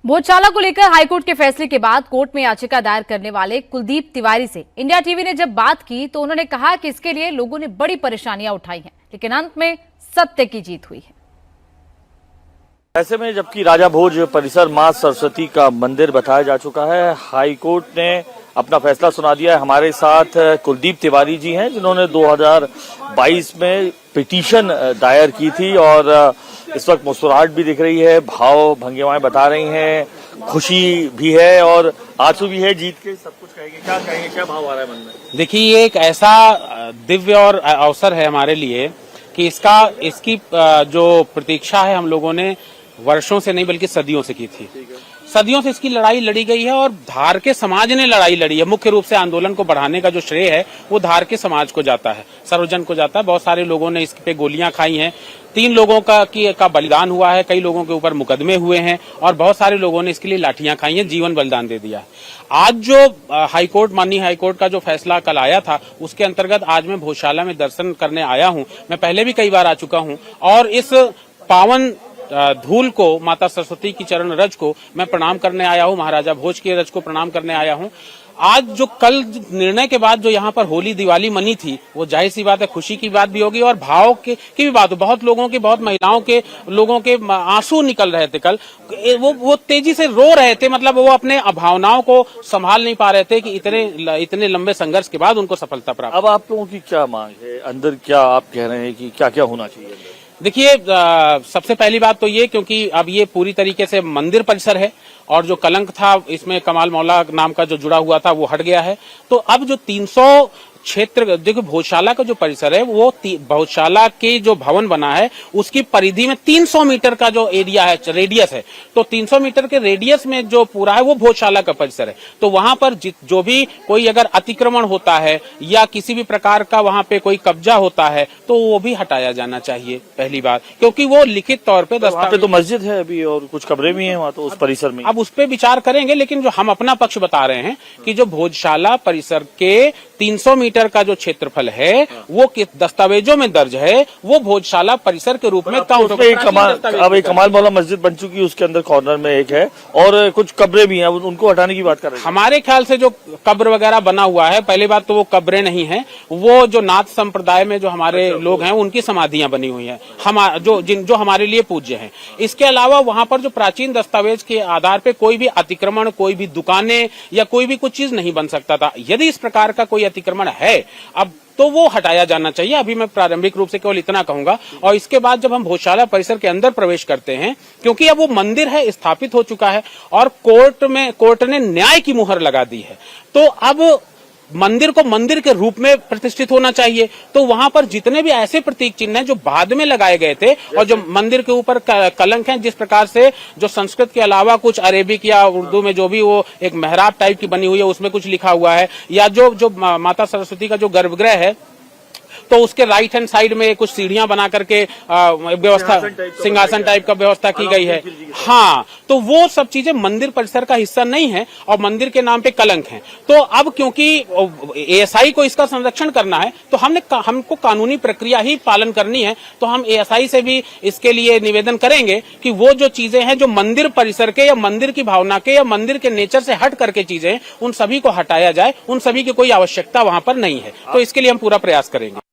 भोजशाला को लेकर हाईकोर्ट के फैसले के बाद कोर्ट में याचिका दायर करने वाले कुलदीप तिवारी से इंडिया टीवी ने जब बात की तो उन्होंने कहा कि इसके लिए लोगों ने बड़ी परेशानियां उठाई हैं, लेकिन अंत में सत्य की जीत हुई है। ऐसे में जबकि राजा भोज परिसर मां सरस्वती का मंदिर बताया जा चुका है, हाईकोर्ट ने अपना फैसला सुना दिया है। हमारे साथ कुलदीप तिवारी जी हैं, जिन्होंने 2022 में पिटीशन दायर की थी और इस वक्त मुस्कुराहट भी दिख रही है, भाव भंगिमाएं बता रही हैं, खुशी भी है और आंसू भी है जीत के। सब कुछ कहेंगे, क्या कहेंगे, क्या भाव आ रहा है मन में? देखिए, ये एक ऐसा दिव्य और अवसर है हमारे लिए कि इसकी जो प्रतीक्षा है हम लोगों ने वर्षों से नहीं बल्कि सदियों से की थी। सदियों से इसकी लड़ाई लड़ी गई है और धार के समाज ने लड़ाई लड़ी है। मुख्य रूप से आंदोलन को बढ़ाने का जो श्रेय है वो धार के समाज को जाता है, सर्वजन को जाता है। बहुत सारे लोगों ने इस पे गोलियां खाई हैं, 3 लोगों का बलिदान हुआ है, कई लोगों के ऊपर मुकदमे हुए हैं और बहुत सारे लोगों ने इसके लिए लाठियां खाई हैं, जीवन बलिदान दे दिया है। आज जो माननीय हाईकोर्ट का जो फैसला कल आया था, उसके अंतर्गत आज मैं भोजशाला में दर्शन करने आया हूं। मैं पहले भी कई बार आ चुका हूं और इस पावन धूल को, माता सरस्वती की चरण रज को मैं प्रणाम करने आया हूं, महाराजा भोज की रज को प्रणाम करने आया हूं। आज जो कल निर्णय के बाद जो यहाँ पर होली दिवाली मनी थी, वो जाहिर सी बात है खुशी की बात भी होगी और भाव की भी बात हो। बहुत लोगों के, बहुत महिलाओं के, लोगों के आंसू निकल रहे थे कल। वो तेजी से रो रहे थे, मतलब वो अपने भावनाओं को संभाल नहीं पा रहे थे कि इतने लंबे संघर्ष के बाद उनको सफलता प्राप्त। अब आप लोगों की क्या मांग है अंदर, क्या आप कह रहे हैं कि क्या क्या होना चाहिए? देखिए, सबसे पहली बात तो ये, क्योंकि अब ये पूरी तरीके से मंदिर परिसर है और जो कलंक था इसमें कमाल मौला नाम का जो जुड़ा हुआ था वो हट गया है। तो अब जो 300 क्षेत्र, देखो भोजशाला का जो परिसर है वो भोजशाला के जो भवन बना है उसकी परिधि में 300 मीटर का जो एरिया है, रेडियस है, तो 300 मीटर के रेडियस में जो पूरा है वो भोजशाला का परिसर है। तो वहां पर जो भी कोई अगर अतिक्रमण होता है या किसी भी प्रकार का वहां पे कोई कब्जा होता है तो वो भी हटाया जाना चाहिए, पहली बात, क्योंकि वो लिखित तौर पर वहाँ पे तो मस्जिद है अभी और कुछ कमरे भी हैं वहाँ, तो उस परिसर में अब उस पर विचार करेंगे। लेकिन जो हम अपना पक्ष बता रहे हैं कि जो भोजशाला परिसर के 300 मीटर का जो क्षेत्रफल है वो दस्तावेजों में दर्ज है, वो भोजशाला परिसर के रूप में काउंट होगा। अब एक कमाल मौला मस्जिद बन चुकी है, उसके अंदर कॉर्नर में एक है और कुछ कब्रें भी हैं, उनको हटाने की बात कर रहे हैं। हमारे ख्याल से जो कब्र वगैरह बना हुआ है, पहली बात तो वो कब्रें नहीं है, वो जो नाथ संप्रदाय में जो हमारे लोग हैं उनकी समाधियां बनी हुई हैं, जो हमारे लिए पूज्य हैं। इसके अलावा वहां पर जो प्राचीन दस्तावेज के आधार पर कोई भी अतिक्रमण, कोई भी दुकानें या कोई भी कुछ चीज नहीं बन सकता था। यदि इस प्रकार का कोई अतिक्रमण है अब तो वो हटाया जाना चाहिए। अभी मैं प्रारंभिक रूप से केवल इतना कहूंगा। और इसके बाद जब हम भोजशाला परिसर के अंदर प्रवेश करते हैं, क्योंकि अब वो मंदिर है, स्थापित हो चुका है और कोर्ट ने न्याय की मुहर लगा दी है, तो अब मंदिर को मंदिर के रूप में प्रतिष्ठित होना चाहिए। तो वहां पर जितने भी ऐसे प्रतीक चिन्ह हैं जो बाद में लगाए गए थे और जो मंदिर के ऊपर कलंक हैं, जिस प्रकार से जो संस्कृत के अलावा कुछ अरेबिक या उर्दू में जो भी वो एक मेहराब टाइप की बनी हुई है उसमें कुछ लिखा हुआ है, या जो माता सरस्वती का जो गर्भगृह है तो उसके राइट हैंड साइड में कुछ सीढ़ियां बना करके व्यवस्था, सिंहासन टाइप का व्यवस्था की गई है। हाँ, तो वो सब चीजें मंदिर परिसर का हिस्सा नहीं है और मंदिर के नाम पे कलंक है। तो अब क्योंकि एएसआई को इसका संरक्षण करना है तो हमको कानूनी प्रक्रिया ही पालन करनी है। तो हम एएसआई से भी इसके लिए निवेदन करेंगे कि वो जो चीजें हैं जो मंदिर परिसर के या मंदिर की भावना के या मंदिर के नेचर से हट करके चीजें, उन सभी को हटाया जाए। उन सभी की कोई आवश्यकता वहां पर नहीं है। तो इसके लिए हम पूरा प्रयास करेंगे।